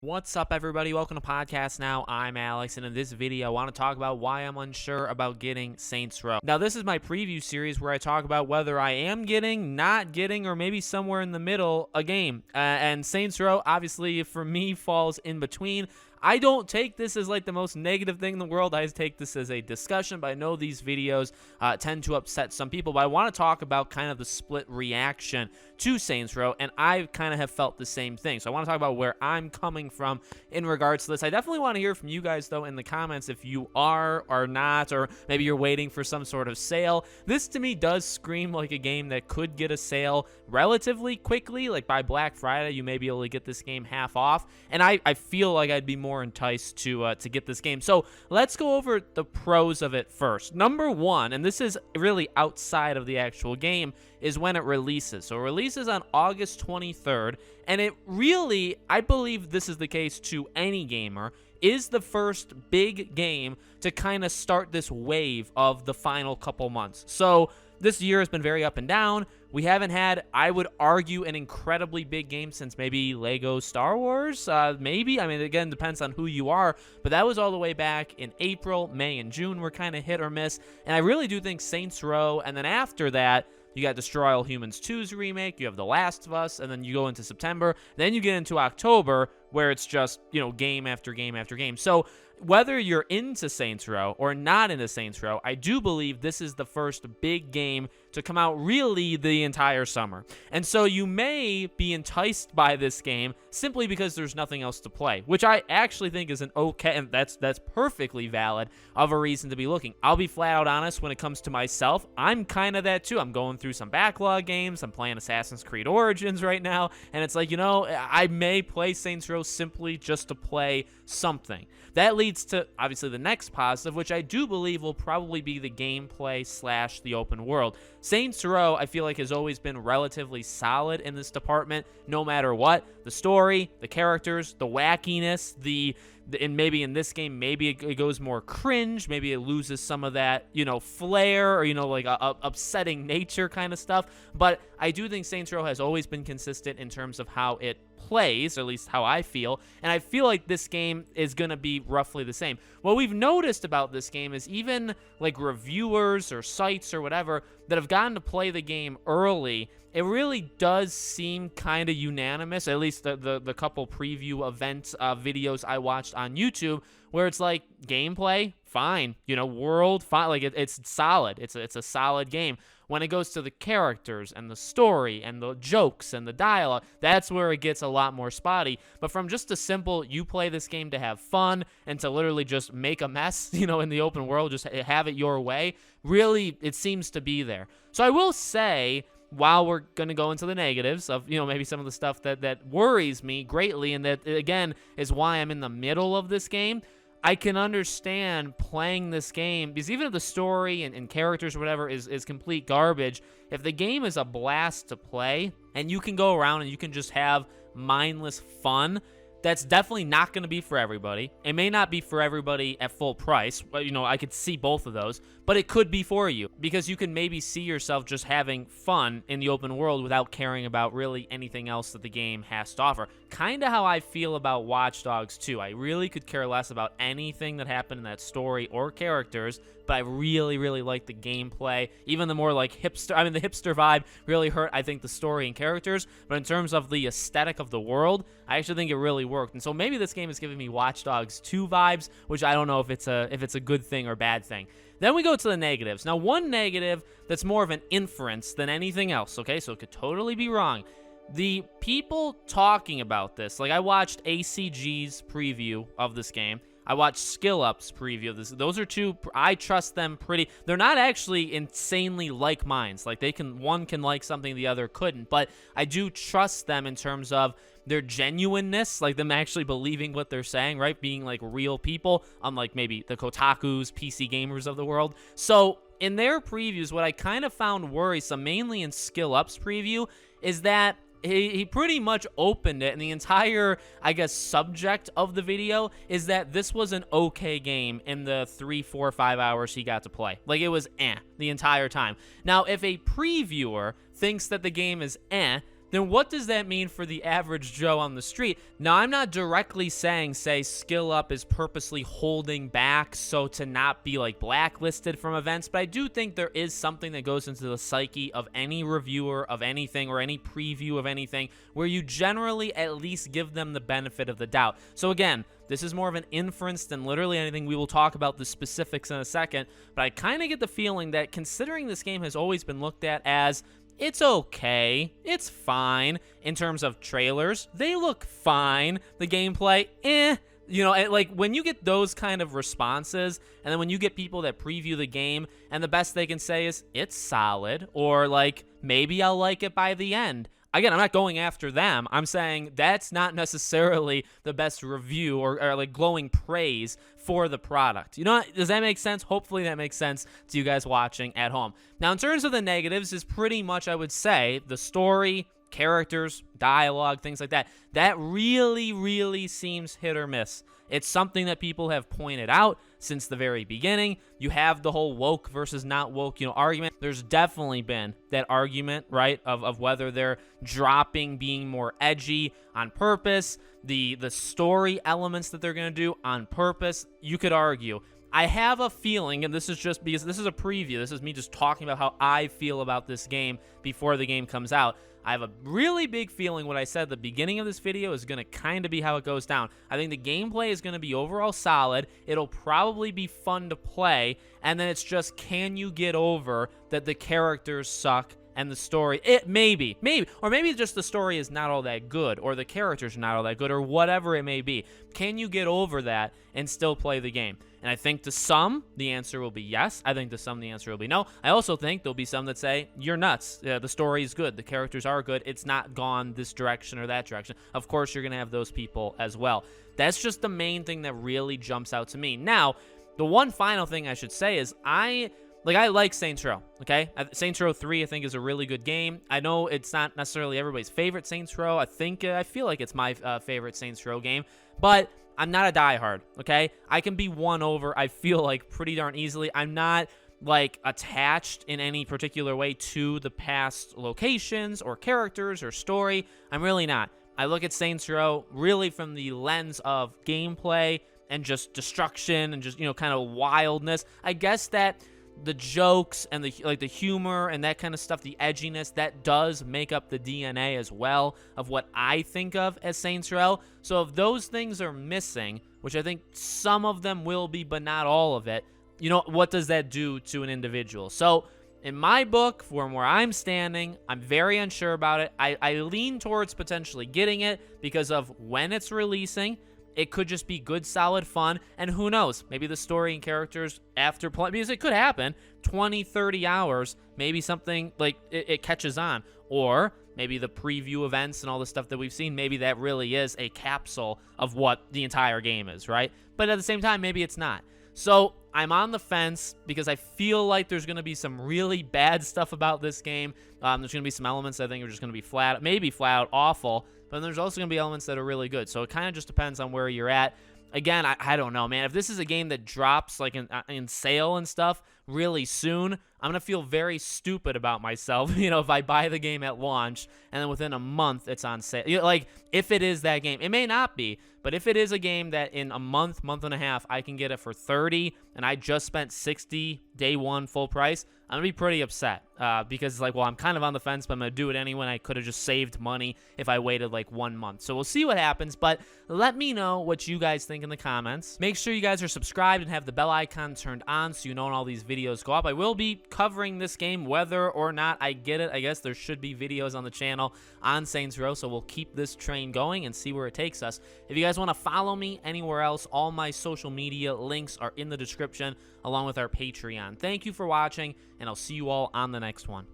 What's up, everybody? Welcome to Podcast Now. I'm Alex, and in this video, I want to talk about why I'm unsure about getting Saints Row. Now, this is my preview series where I talk about whether I am getting, not getting, or maybe somewhere in the middle a game. And Saints Row, obviously, for me, falls in between. I don't take this as like the most negative thing in the world. I take this as a discussion, but I know these videos tend to upset some people. But I want to talk about kind of the split reaction to Saints Row, and I kind of have felt the same thing. So I want to talk about where I'm coming from in regards to this. I definitely want to hear from you guys, though, in the comments if you are or not, or maybe you're waiting for some sort of sale. This, to me, does scream like a game that could get a sale relatively quickly. Like by Black Friday, you may be able to get this game half off, and I feel like I'd be more enticed to get this game. So let's go over the pros of it first. Number one, and this is really outside of the actual game, is when it releases. So it releases on August 23rd, and it really, I believe this is the case to any gamer, is the first big game to kind of start this wave of the final couple months. So this year has been very up and down. We haven't had, I would argue, an incredibly big game since maybe Lego Star Wars. Maybe. I mean, again, depends on who you are. But that was all the way back in April. May and June were kind of hit or miss. And I really do think Saints Row, and then after that, you got Destroy All Humans 2's remake, you have The Last of Us, and then you go into September. Then you get into October, where it's just, game after game after game. So whether you're into Saints Row or not into Saints Row, I do believe this is the first big game to come out really the entire summer. And so you may be enticed by this game simply because there's nothing else to play, which I actually think is an okay, and that's perfectly valid, of a reason to be looking. I'll be flat out honest when it comes to myself. I'm kind of that too. I'm going through some backlog games. I'm playing Assassin's Creed Origins right now, and it's like, I may play Saints Row simply just to play something. That leads to, obviously, the next positive, which I do believe will probably be the gameplay / the open world. Saints Row, I feel like, has always been relatively solid in this department, no matter what. The story, the characters, the wackiness, and maybe in this game, maybe it goes more cringe. Maybe it loses some of that, flair or, like upsetting nature kind of stuff. But I do think Saints Row has always been consistent in terms of how it plays, or at least how I feel, and I feel like this game is going to be roughly the same. What we've noticed about this game is even like reviewers or sites or whatever that have gotten to play the game early, it really does seem kind of unanimous, at least the couple preview event videos I watched on YouTube, where it's like gameplay, fine, world, fine, like it's solid. It's a solid game. When it goes to the characters and the story and the jokes and the dialogue, that's where it gets a lot more spotty. But from just a simple, you play this game to have fun and to literally just make a mess, in the open world, just have it your way, really, it seems to be there. So I will say, while we're going to go into the negatives of, maybe some of the stuff that worries me greatly, and that, again, is why I'm in the middle of this game, I can understand playing this game, because even if the story and characters or whatever is complete garbage, if the game is a blast to play, and you can go around and you can just have mindless fun, that's definitely not going to be for everybody. It may not be for everybody at full price. I could see both of those, but it could be for you, because you can maybe see yourself just having fun in the open world without caring about really anything else that the game has to offer. Kind of how I feel about Watch Dogs 2. I really could care less about anything that happened in that story or characters, but I really, really like the gameplay. Even the more like the hipster vibe really hurt, I think, the story and characters, but in terms of the aesthetic of the world, I actually think it really worked. And so maybe this game is giving me Watch Dogs 2 vibes, which I don't know if it's a good thing or bad thing. Then we go to the negatives. Now, one negative that's more of an inference than anything else, okay? So it could totally be wrong. The people talking about this, like I watched ACG's preview of this game. I watched SkillUp's preview of this. Those are two, I trust them pretty. They're not actually insanely like minds. Like one can like something the other couldn't, but I do trust them in terms of their genuineness, like them actually believing what they're saying, right? Being like real people, unlike maybe the Kotakus, PC gamers of the world. So in their previews, what I kind of found worrisome, mainly in SkillUp's preview, is that he pretty much opened it, and the entire, I guess, subject of the video is that this was an okay game in the 3, 4, 5 hours he got to play. Like, it was the entire time. Now, if a previewer thinks that the game is then what does that mean for the average Joe on the street? Now, I'm not directly saying, say, Skill Up is purposely holding back so to not be like blacklisted from events, but I do think there is something that goes into the psyche of any reviewer of anything or any preview of anything where you generally at least give them the benefit of the doubt. So again, this is more of an inference than literally anything. We will talk about the specifics in a second, but I kind of get the feeling that considering this game has always been looked at as it's okay, it's fine in terms of trailers, they look fine, the gameplay, you know, like when you get those kind of responses, and then when you get people that preview the game, and the best they can say is, it's solid, or like, maybe I'll like it by the end. Again, I'm not going after them. I'm saying that's not necessarily the best review or like glowing praise for the product. You know, does that make sense? Hopefully that makes sense to you guys watching at home. Now, in terms of the negatives, is pretty much, I would say, the story, characters, dialogue, things like that. That really seems hit or miss. It's something that people have pointed out since the very beginning. You have the whole woke versus not woke, you know, argument. There's definitely been that argument, right, of whether they're dropping being more edgy on purpose, the story elements that they're going to do on purpose. You could argue. I have a feeling, and this is just because this is a preview, this is me just talking about how I feel about this game before the game comes out. I have a really big feeling what I said at the beginning of this video is going to kind of be how it goes down. I think the gameplay is going to be overall solid. It'll probably be fun to play, and then it's just, can you get over that the characters suck and the story, maybe, or maybe just the story is not all that good, or the characters are not all that good, or whatever it may be. Can you get over that and still play the game? And I think to some, the answer will be yes. I think to some, the answer will be no. I also think there'll be some that say, you're nuts. The story is good. The characters are good. It's not gone this direction or that direction. Of course, you're going to have those people as well. That's just the main thing that really jumps out to me. Now, the one final thing I should say is I like Saints Row, okay? Saints Row 3, I think, is a really good game. I know it's not necessarily everybody's favorite Saints Row. I feel like it's my favorite Saints Row game, but I'm not a diehard, okay? I can be won over, I feel like, pretty darn easily. I'm not, like, attached in any particular way to the past locations or characters or story. I'm really not. I look at Saints Row really from the lens of gameplay and just destruction and just, you know, kind of wildness. I guess that the jokes and the humor and that kind of stuff, the edginess, that does make up the DNA as well of what I think of as Saints Row. So if those things are missing, which I think some of them will be, but not all of it, you know, what does that do to an individual? So in my book, from where I'm standing, I'm very unsure about it. I lean towards potentially getting it because of when it's releasing. It could just be good, solid fun, and who knows, maybe the story and characters after playing, because it could happen, 20, 30 hours, maybe something like it catches on, or maybe the preview events and all the stuff that we've seen, maybe that really is a capsule of what the entire game is, right? But at the same time, maybe it's not. So I'm on the fence because I feel like there's going to be some really bad stuff about this game. There's going to be some elements I think are just going to be maybe flat out awful, but there's also going to be elements that are really good. So it kind of just depends on where you're at. Again, I don't know, man. If this is a game that drops like in sale and stuff really soon, I'm going to feel very stupid about myself, you know, if I buy the game at launch and then within a month it's on sale. You know, like, if it is that game. It may not be, but if it is a game that in a month and a half, I can get it for $30 and I just spent $60 day one full price, I'm going to be pretty upset because it's like, well, I'm kind of on the fence, but I'm going to do it anyway. I could have just saved money if I waited like 1 month. So we'll see what happens, but let me know what you guys think in the comments. Make sure you guys are subscribed and have the bell icon turned on so you know when all these videos go up. I will be covering this game whether or not I get it. I guess there should be videos on the channel on Saints Row, so we'll keep this train going and see where it takes us. If you guys want to follow me anywhere else, all my social media links are in the description along with our Patreon. Thank you for watching, and I'll see you all on the next one.